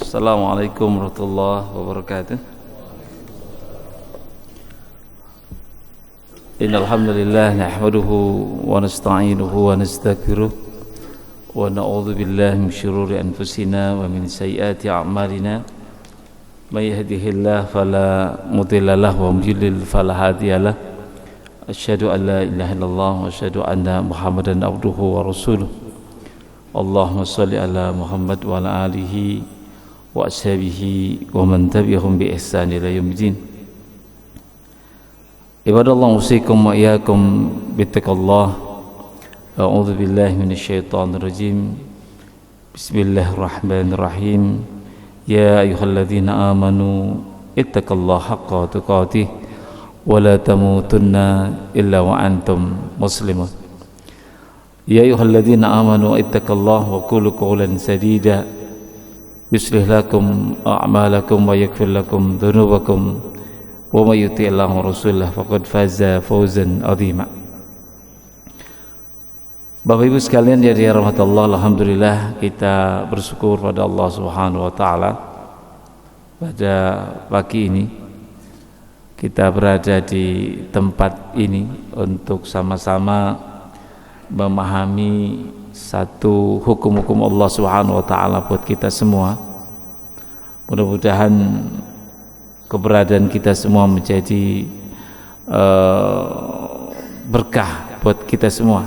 Assalamualaikum warahmatullahi wabarakatuh. Innal hamdalillah nahmaduhu wa nasta'inuhu wa nastaghfiruh wa na'udzu billahi min shururi anfusina wa min sayyiati a'malina. May yahdihillahu fala mudilla lahu wa may yudlil fala hadiya lahu. Asyhadu an la ilaha illallah wa asyhadu anna Muhammadan abduhu wa rasuluh. Allahumma shalli ala Muhammad wa ala alihi wa ashabihi wa man tabi'ahum bi ihsan ila yaumiddin. Ibadallah, usikum wa iyyakum bittaqallah. A'udzu billahi minasyaitonir rajim. Bismillahirrahmanirrahim. Ya ayyuhalladzina amanu ittaqullaha haqqa tuqatih wa la tamutunna illa wa antum muslimun. Ya ayyuhalladzina amanu ittaqullaha wa qulu qawlan sadida yuslih lakum a'malakum wa yaghfir lakum dhunubakum wa may yuti'illah wa rasulahu faqad faza fawzan 'azima. Bapak Ibu sekalian yang dirahmati Allah, alhamdulillah kita bersyukur pada Allah Subhanahu wa taala pada pagi ini kita berada di tempat ini untuk sama-sama memahami satu hukum-hukum Allah Subhanahu wa taala buat kita semua. Mudah-mudahan keberadaan kita semua menjadi berkah buat kita semua,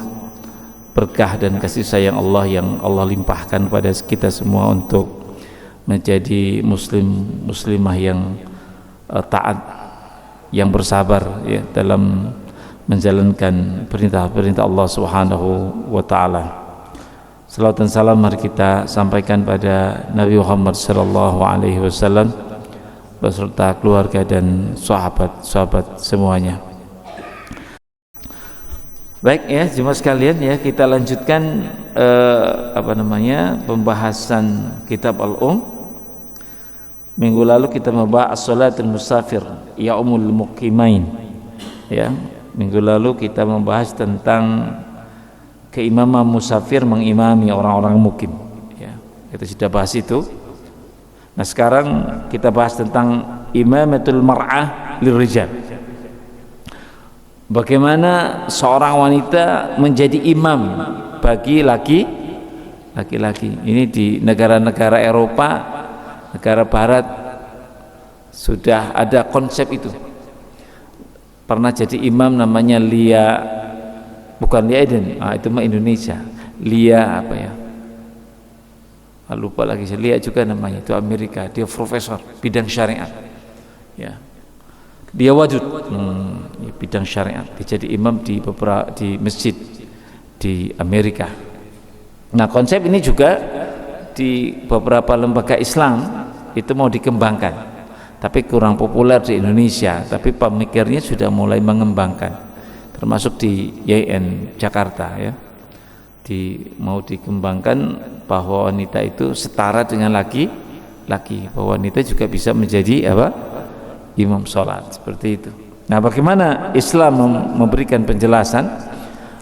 berkah dan kasih sayang Allah yang Allah limpahkan pada kita semua untuk menjadi muslimah yang taat, yang bersabar ya dalam menjalankan perintah-perintah Allah Subhanahu wa taala. Salawat dan salam mari kita sampaikan pada Nabi Muhammad sallallahu alaihi wasallam beserta keluarga dan sahabat-sahabat semuanya. Baik ya, jemaah sekalian ya, kita lanjutkan pembahasan kitab Al-Um. Minggu lalu kita membahas as-salatul musafir yaumul muqimain. Ya, minggu lalu kita membahas tentang keimaman musafir mengimami orang-orang mukim ya, kita sudah bahas itu. Nah sekarang kita bahas tentang imamatul mar'ah lirijal, bagaimana seorang wanita menjadi imam bagi laki-laki. Ini di negara-negara Eropa, negara barat sudah ada konsep itu. Pernah jadi imam namanya bukan Lia Eden, itu mah Indonesia. Lia apa ya? Lupa lagi, Lia juga namanya, itu Amerika. Dia profesor bidang syariat. Ya. Dia wadud bidang syariat. Dia jadi imam di masjid di Amerika. Nah, konsep ini juga di beberapa lembaga Islam itu mau dikembangkan. Tapi kurang populer di Indonesia, tapi pemikirnya sudah mulai mengembangkan. Termasuk di YN Jakarta ya, mau dikembangkan bahwa wanita itu setara dengan laki-laki, bahwa wanita juga bisa menjadi imam sholat seperti itu. Nah, bagaimana Islam memberikan penjelasan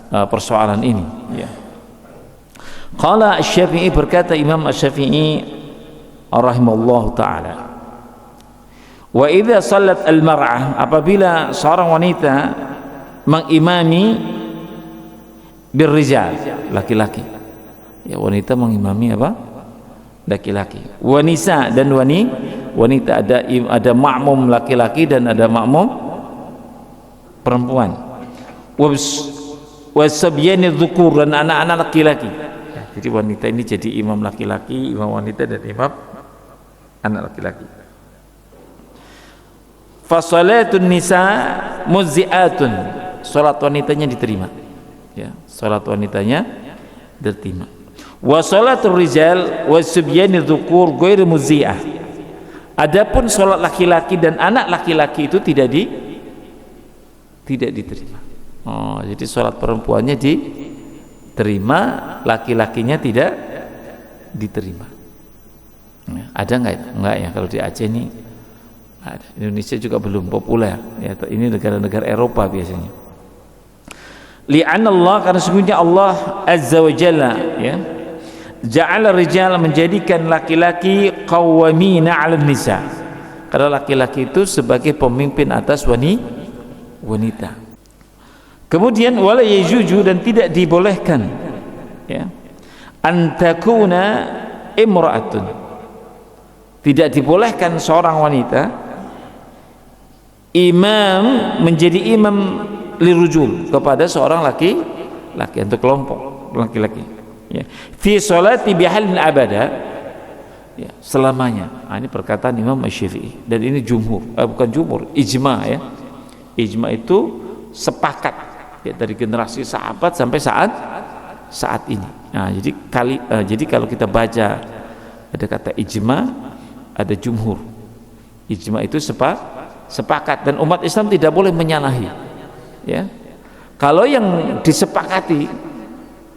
persoalan ini ya. Qala Asy-Syafi'i, berkata Imam Asy-Syafi'i rahimallahu taala, wa idza sallat al-mar'ah, apabila seorang wanita mengimami birrijal, laki-laki ya, wanita mengimami laki-laki. Wanisa, dan wanita, ada makmum laki-laki dan ada makmum perempuan. Wasabyani dzukur, dan anak-anak laki-laki ya, jadi wanita ini jadi imam laki-laki, imam wanita, dan imam anak laki-laki. Fasalatun nisa muzzi'atun, salat wanitanya diterima ya, salat wanitanya diterima. Wa salatul rijal wasubyani dzukur ghairu muzzi'ah, adapun salat laki-laki dan anak laki-laki itu tidak diterima. Jadi salat perempuannya diterima, laki-lakinya tidak diterima. Ada enggak itu? Enggak ya, kalau di Aceh ini ada. Indonesia juga belum populer ya, ini negara-negara Eropa biasanya. Li'anallah, karena sesungguhnya Allah azza wa jalla ya, ja'ala rijal, menjadikan laki-laki qawwamina 'alan nisa, karena laki-laki itu sebagai pemimpin atas wanita. Kemudian wala yajuju, dan tidak dibolehkan ya, antakuna imra'atun, tidak dibolehkan seorang wanita imam, menjadi imam lirujul, kepada seorang laki-laki, untuk kelompok laki-laki ya, fi sholati bihalin abada ya, selamanya. Ini perkataan Imam Asy-Syafi'i, dan ini jumhur, bukan jumhur, ijma ya. Ijma itu sepakat ya, dari generasi sahabat sampai saat ini. Nah, jadi kalau kita baca ada kata ijma, ada jumhur. Ijma itu sepakat, dan umat Islam tidak boleh menyalahi ya. Kalau yang disepakati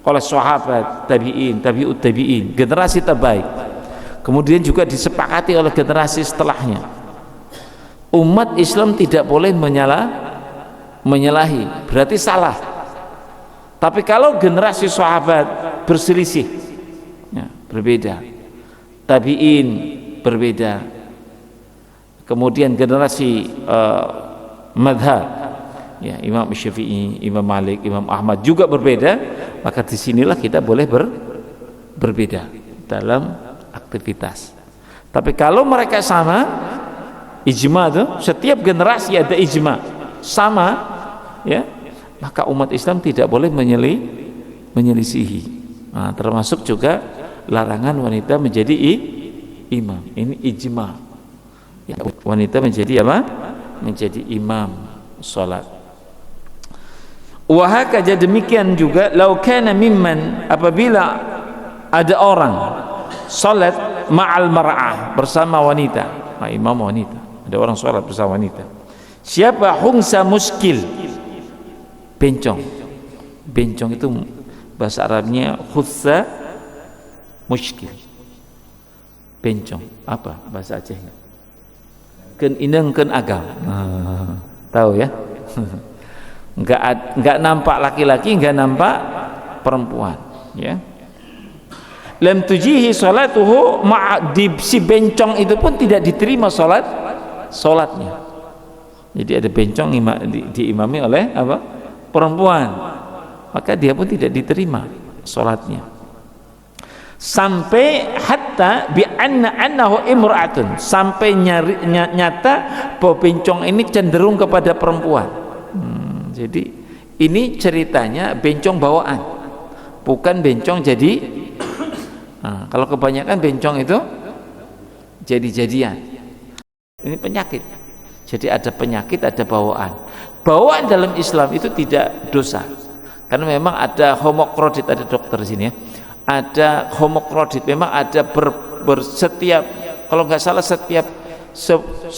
oleh sahabat, tabi'in, tabi'ut tabi'in, generasi terbaik, kemudian juga disepakati oleh generasi setelahnya, umat Islam tidak boleh menyalahi, berarti salah. Tapi kalau generasi sahabat berselisih ya, berbeda, tabi'in berbeda, kemudian generasi madhab ya, Imam Syafi'i, Imam Malik, Imam Ahmad juga berbeda, maka disinilah kita boleh berbeda dalam aktivitas. Tapi kalau mereka sama, ijma itu setiap generasi ada ijma sama ya, maka umat Islam tidak boleh menyelisihi. Nah, termasuk juga larangan wanita menjadi imam. Ini ijma ya, wanita menjadi apa? Menjadi imam salat. Wa hakaza, demikian juga laukana mimman, apabila ada orang salat ma'al mar'ah, bersama wanita, imam wanita, ada orang salat bersama wanita. Siapa? Hungsa muskil, bencong. Bencong itu bahasa Arabnya khutsa muskil. Bencong apa bahasa Acehnya? Ken ineng ken agal. Tahu ya? Enggak nampak laki-laki, enggak nampak perempuan ya. Lam tujihi salatuhu si bencong itu pun tidak diterima salatnya. Jadi ada bencong diimami oleh apa? Perempuan, maka dia pun tidak diterima salatnya. Sampai hatta bi annahu imra'atun, sampai nyata bahwa bencong ini cenderung kepada perempuan. Jadi ini ceritanya bencong bawaan, bukan bencong jadi. Nah, kalau kebanyakan bencong itu jadi-jadian, ini penyakit. Jadi ada penyakit, ada bawaan. Bawaan dalam Islam itu tidak dosa, karena memang ada homokrodit, ada dokter di sini ya, ada homokrodit, memang ada setiap, kalau nggak salah setiap 10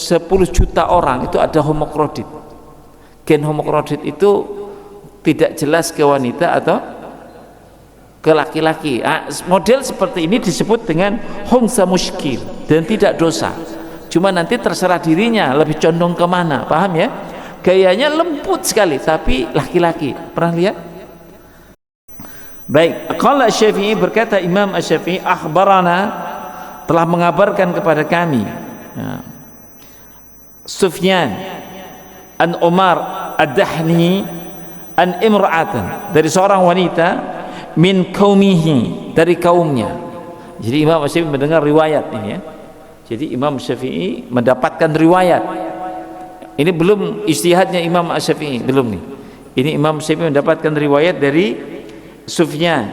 juta orang itu ada homokrodit. Gen homokrodit itu tidak jelas ke wanita atau ke laki-laki. Model seperti ini disebut dengan hungsa muskil, dan tidak dosa, cuma nanti terserah dirinya lebih condong kemana, paham ya? Gayanya lembut sekali tapi laki-laki, pernah lihat? Baik, qala Asy-Syafi'i, berkata Imam Asy-Syafi'i, akhbarana, telah mengabarkan kepada kami ya, Sufyan an Umar ad-Dahni an imra'atan, dari seorang wanita, min qaumihi, dari kaumnya. Jadi Imam Syafi'i mendengar riwayat ini ya. Jadi Imam Syafi'i mendapatkan riwayat. Ini belum ijtihadnya Imam Syafi'i, belum nih. Ini Imam Syafi'i mendapatkan riwayat dari Sufyan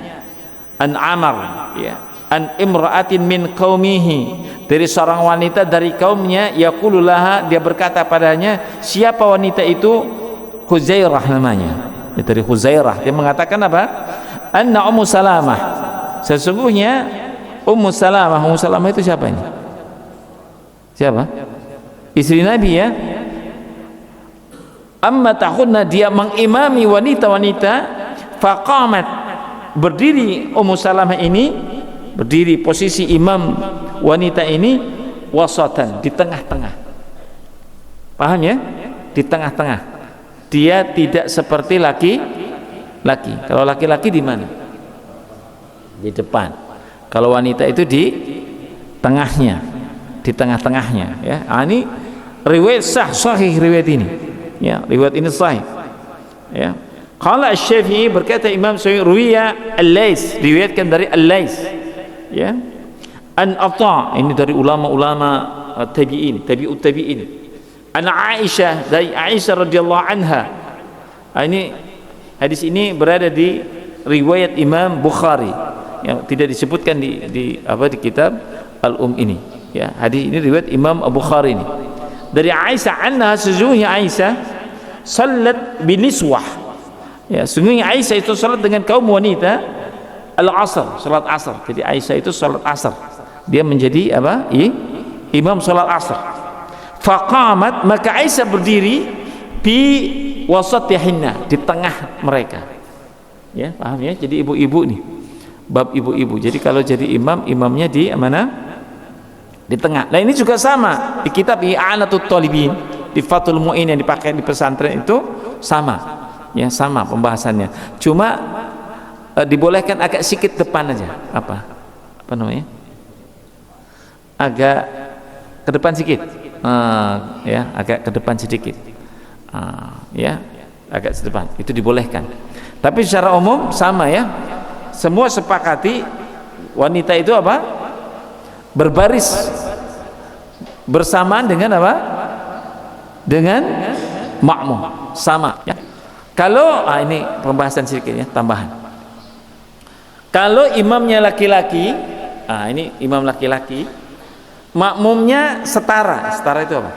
an Amr ya, an imra'atin min qaumihi, dari seorang wanita dari kaumnya, yaqulu laha, dia berkata padanya, siapa wanita itu? Huzairah namanya, dari Huzairah. Dia mengatakan apa? Anna Ummu Salamah, sesungguhnya Ummu Salamah. Ummu Salamah itu siapa ini? Siapa? Istri Nabi ya. Amma tahunna, dia mengimami wanita-wanita. Faqamat, berdiri Ummu Salamah ini, berdiri posisi imam wanita ini, wasatan, di tengah-tengah. Paham ya? Di tengah-tengah. Dia tidak seperti laki-laki. Kalau laki-laki di mana? Di depan. Kalau wanita itu di tengahnya, di tengah-tengahnya, ya. Ini riwayat sahih riwayat ini, ya, riwayat ini sahih, ya. Qala Asy-Syafi'i, berkata Imam Syafi'i, ruwiya Al-Lais, riwayatkan dari Al-Lais, ya, an Atha, ini dari ulama-ulama tabi'in, tabi'ut tabi'in, an Aisyah, dari Aisyah radhiyallahu anha. Ini hadis ini berada di riwayat Imam Bukhari, yang tidak disebutkan di kitab Al-Um ini, ya. Hadis ini riwayat Imam Bukhari ini dari Aisyah anha, sesungguhnya Aisyah salat biniswah, ya, sesungguhnya Aisyah itu salat dengan kaum wanita al-asr, salat asar. Jadi Aisyah itu salat asar, dia menjadi imam salat asar. Faqamat, maka Aisyah berdiri di wasatihinna, di tengah mereka, ya, paham ya? Jadi ibu-ibu nih, bab ibu-ibu. Jadi kalau jadi imam, imamnya di mana? Di tengah. Nah ini juga sama di kitab I'anatut Thalibin, di Fathul Mu'in yang dipakai di pesantren itu sama, ya, sama pembahasannya. Cuma dibolehkan agak sedikit depan aja. Apa namanya? Agak ke depan sedikit, ya, agak ke depan sedikit, ya, agak ke depan. Itu dibolehkan. Tapi secara umum sama, ya. Semua sepakati wanita itu berbaris bersamaan dengan dengan makmum, sama, ya. Kalau ini pembahasan sedikit, ya, tambahan. Kalau imamnya laki-laki, ini imam laki-laki, makmumnya setara itu apa?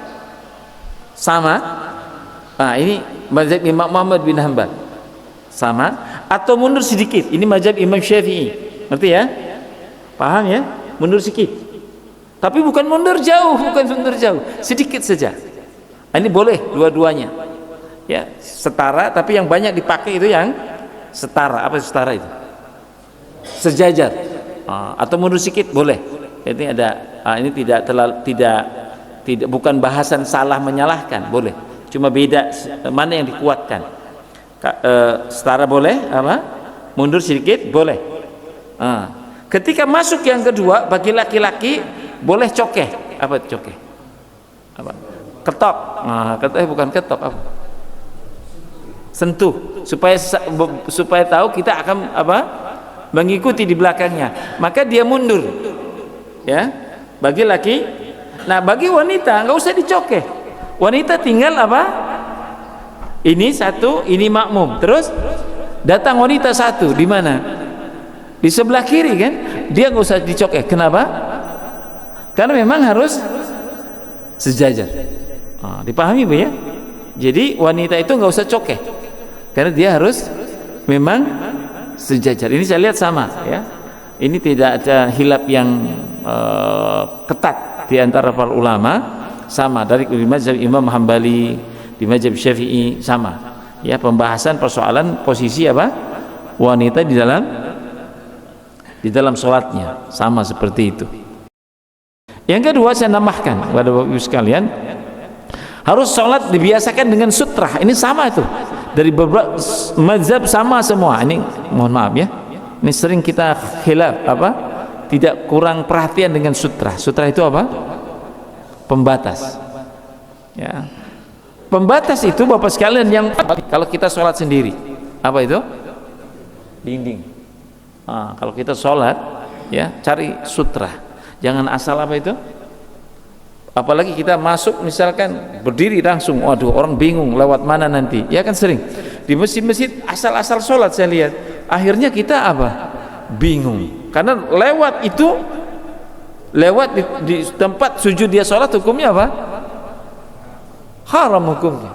Sama. Ini mazhab Imam Muhammad bin Hanbal, sama atau mundur sedikit. Ini mazhab Imam Syafi'i, ngerti ya? Paham ya? Mundur sedikit, tapi bukan mundur jauh, sedikit saja. Ini boleh dua-duanya, ya, setara. Tapi yang banyak dipakai itu yang setara. Apa setara itu? Sejajar. Atau mundur sedikit boleh. Ini ada, ini tidak bukan bahasan salah menyalahkan, boleh. Cuma beda mana yang dikuatkan. Setara boleh, mundur sedikit boleh. Ketika masuk yang kedua, bagi laki-laki boleh cokeh. Apa cokeh? Ketok. Bukan ketok, sentuh, supaya tahu kita akan mengikuti di belakangnya. Maka dia mundur, ya, bagi laki. Nah bagi wanita nggak usah dicokeh. Wanita tinggal ini satu, ini makmum. Terus datang wanita satu, di mana? Di sebelah kiri, kan? Dia nggak usah dicokeh. Kenapa? Karena memang harus sejajar. Dipahami, Bu, ya? Jadi wanita itu nggak usah cokeh, karena dia harus memang sejajar. Ini saya lihat sama, ya. Ini tidak ada khilaf yang ketat di antara para ulama, sama dari mazhab Imam Hambali, di mazhab Syafi'i sama, ya, pembahasan persoalan posisi wanita di dalam sholatnya sama seperti itu. Yang kedua saya nambahkan kepada Bapak Ibu sekalian, harus sholat dibiasakan dengan sutrah. Ini sama itu dari beberapa mazhab, sama semua. Ini mohon maaf, ya, ini sering kita khilaf, tidak kurang perhatian dengan sutrah. Sutrah itu pembatas, ya. Pembatas itu Bapak sekalian, yang kalau kita sholat sendiri, apa itu? Dinding. Kalau kita sholat, ya, cari sutrah, jangan asal apalagi kita masuk misalkan berdiri langsung, waduh, orang bingung lewat mana nanti, ya kan. Sering di masjid-masjid asal-asal sholat saya lihat, akhirnya kita bingung, karena lewat di tempat sujud dia sholat, hukumnya haram hukumnya,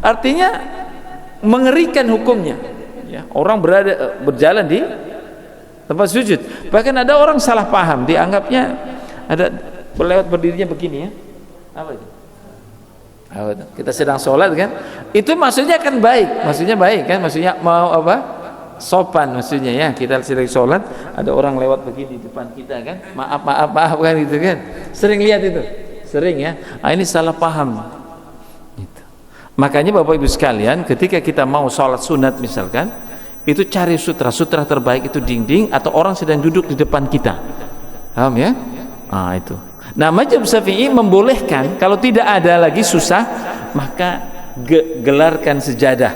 artinya mengerikan hukumnya, ya. Orang berjalan di tempat sujud, bahkan ada orang salah paham, dianggapnya ada lewat berdirinya begini, ya. Apa itu? Kita sedang sholat, kan, itu maksudnya kan baik, kan, maksudnya mau sopan, maksudnya, ya. Kita sedang sholat, ada orang lewat begini di depan kita, kan, maaf kan, gitu kan, sering lihat itu, sering, ya. Ini salah paham gitu. Makanya Bapak Ibu sekalian, ketika kita mau sholat sunat misalkan, Itu cari sutra. Sutra terbaik itu dinding atau orang sedang duduk di depan kita. Paham ya? Itu. Nah, mazhab Syafi'i membolehkan kalau tidak ada lagi susah, maka gelarkan sejadah.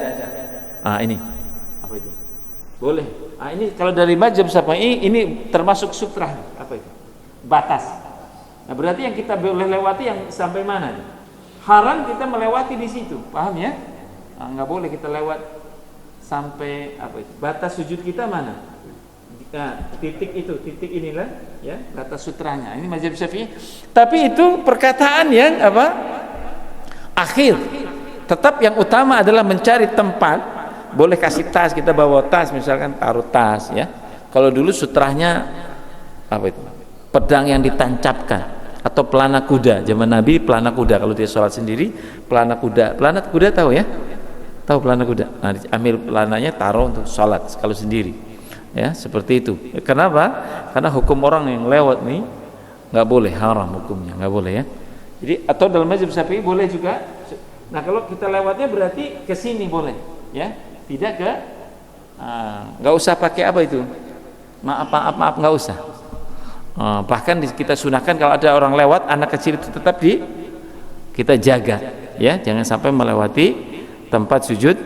Ini. Apa itu? Boleh. Ini kalau dari mazhab Syafi'i ini termasuk sutra. Apa itu? Batas. Nah, berarti yang kita boleh lewati yang sampai mana? Haram kita melewati di situ. Paham ya? Nggak boleh kita lewat sampai apa itu? Batas sujud kita mana? Titik itu, titik inilah ya, batas sutranya. Ini mazhab Syafi'i. Tapi itu perkataan yang apa? Akhir. Tetap yang utama adalah mencari tempat. Boleh kasih tas, kita bawa tas misalkan, taruh tas ya. Kalau dulu sutranya apa itu? Pedang yang ditancapkan atau pelana kuda. Zaman Nabi pelana kuda, kalau dia sholat sendiri pelana kuda. Pelana kuda tahu ya? Tahu pelana kuda? Nah, ambil pelananya taruh untuk sholat kalau sendiri. Ya, seperti itu. Kenapa? Karena hukum orang yang lewat nih nggak boleh, haram hukumnya, nggak boleh ya. Jadi atau dalam mazhab Syafi'i boleh juga. Nah, kalau kita lewatnya berarti ke sini boleh, ya. Tidak ke nggak usah pakai apa itu. Maaf, nggak usah. Bahkan kita sunahkan kalau ada orang lewat, anak kecil itu tetap kita jaga, ya. Jangan sampai melewati tempat sujud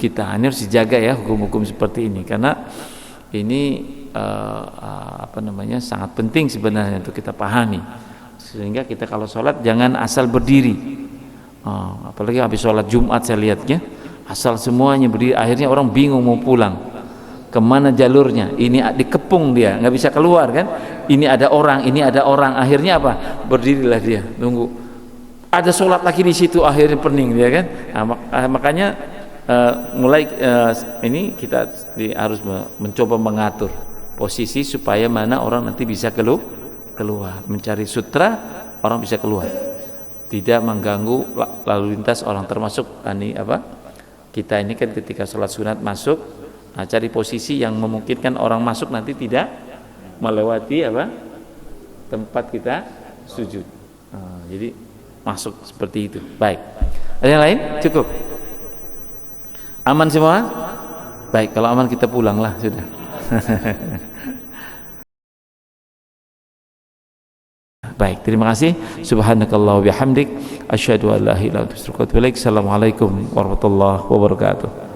kita. Ini harus dijaga ya, hukum-hukum seperti ini, karena ini sangat penting sebenarnya untuk kita pahami, sehingga kita kalau sholat jangan asal berdiri. Apalagi habis sholat Jumat saya lihatnya asal semuanya berdiri, akhirnya orang bingung mau pulang kemana jalurnya. Ini dikepung dia, nggak bisa keluar kan. Ini ada orang, akhirnya apa? Berdirilah dia, nunggu. Ada sholat lagi di situ, akhirnya pening dia kan. Makanya ini kita harus mencoba mengatur posisi supaya mana orang nanti bisa keluar, mencari sutra orang bisa keluar, tidak mengganggu lalu lintas orang, termasuk kita ini kan ketika sholat sunat masuk, cari posisi yang memungkinkan orang masuk nanti tidak melewati tempat kita sujud. Jadi masuk seperti itu. Baik, ada yang lain? Cukup? Aman semua? Baik, kalau aman kita pulanglah sudah. Baik, terima kasih. Subhanakallah wa bihamdik, asyhadu an la ilaha illa anta astaghfiruka wa atubu ilaik. Assalamualaikum warahmatullahi wabarakatuh.